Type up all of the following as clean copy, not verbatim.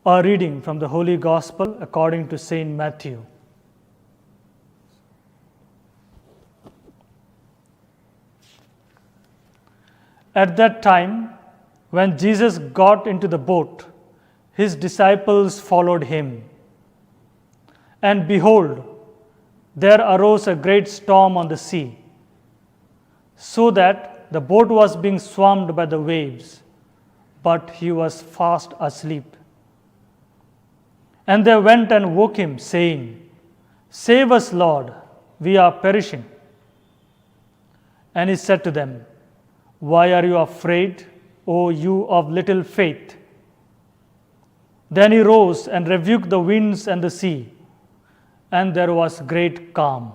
A reading from the Holy Gospel according to Saint Matthew. At that time, when Jesus got into the boat, his disciples followed him. And behold, there arose a great storm on the sea, so that the boat was being swamped by the waves, but he was fast asleep. And they went and woke him, saying, "Save us, Lord, we are perishing." And he said to them, "Why are you afraid, O you of little faith?" Then he rose and rebuked the winds and the sea, and there was great calm.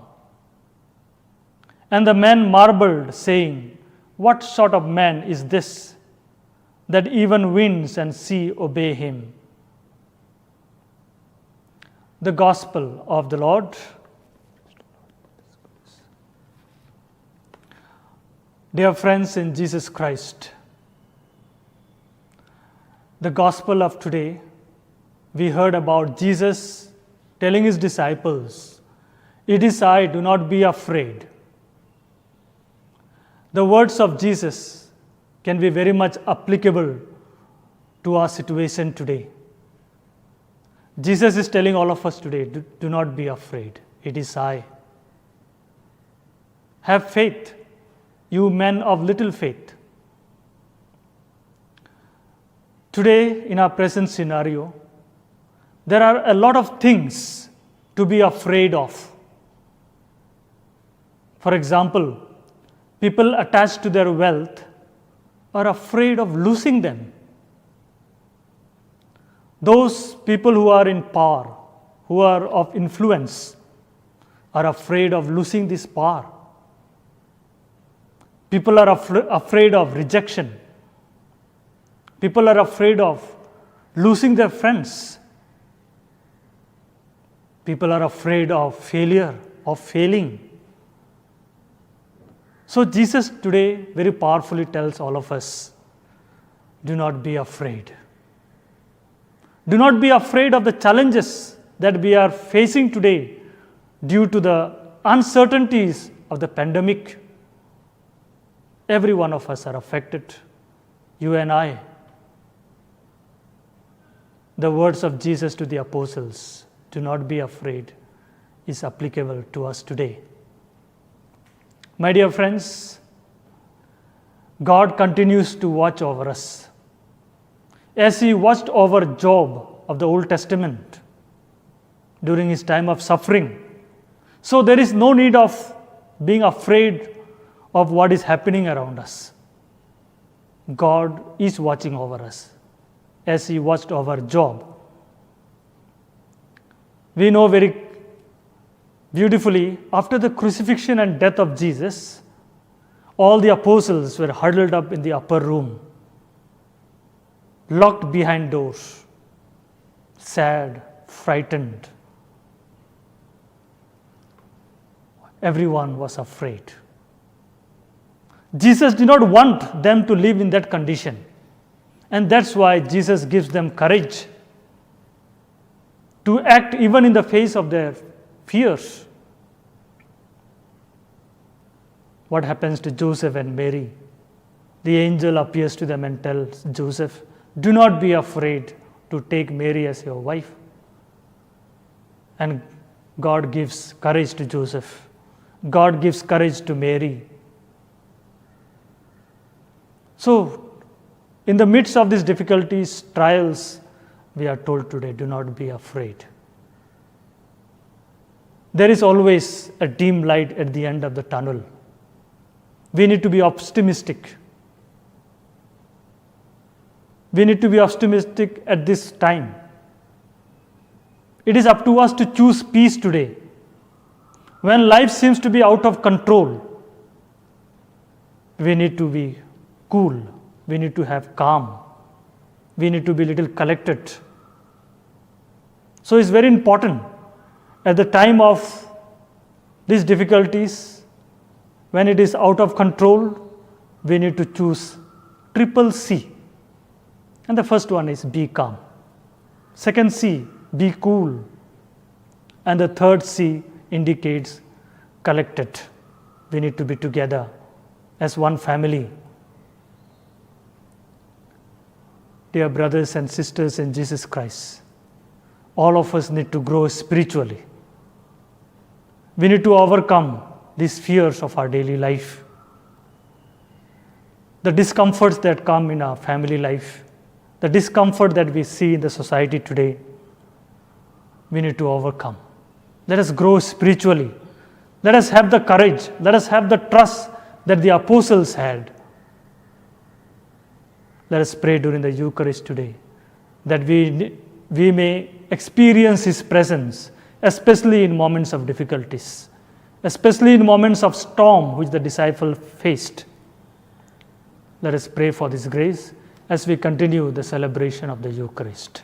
And the men marveled, saying, "What sort of man is this, that even winds and sea obey him?" The Gospel of the Lord. Dear friends in Jesus Christ, the Gospel of today, we heard about Jesus telling his disciples, "It is I, do not be afraid." The words of Jesus can be very much applicable to our situation today. Jesus is telling all of us today, do not be afraid. It is I. Have faith, you men of little faith. Today, in our present scenario, there are a lot of things to be afraid of. For example, people attached to their wealth are afraid of losing them. Those people who are in power, who are of influence, are afraid of losing this power. People are afraid of rejection. People are afraid of losing their friends. People are afraid of failure, of failing. So Jesus today very powerfully tells all of us, do not be afraid. Do not be afraid of the challenges that we are facing today due to the uncertainties of the pandemic. Every one of us are affected, you and I. The words of Jesus to the apostles, "Do not be afraid," is applicable to us today. My dear friends, God continues to watch over us. As he watched over Job of the Old Testament during his time of suffering. So there is no need of being afraid of what is happening around us. God is watching over us as he watched over Job. We know very beautifully, after the crucifixion and death of Jesus, all the apostles were huddled up in the upper room, locked behind doors, sad, frightened. Everyone was afraid. Jesus did not want them to live in that condition. And that's why Jesus gives them courage to act even in the face of their fears. What happens to Joseph and Mary? The angel appears to them and tells Joseph, "Do not be afraid to take Mary as your wife." And God gives courage to Joseph. God gives courage to Mary. So, in the midst of these difficulties, trials, we are told today, do not be afraid. There is always a dim light at the end of the tunnel. We need to be optimistic. We need to be optimistic at this time. It is up to us to choose peace today. When life seems to be out of control, we need to be cool. We need to have calm. We need to be a little collected. So it's very important at the time of these difficulties, when it is out of control, we need to choose triple C. And the first one is be calm. Second C, be cool. And the third C indicates collected. We need to be together as one family. Dear brothers and sisters in Jesus Christ, all of us need to grow spiritually. We need to overcome these fears of our daily life, the discomforts that come in our family life, the discomfort that we see in the society today. We need to overcome. Let us grow spiritually. Let us have the courage. Let us have the trust that the apostles had. Let us pray during the Eucharist today that we may experience His presence, especially in moments of difficulties, especially in moments of storm which the disciples faced. Let us pray for this grace as we continue the celebration of the Eucharist.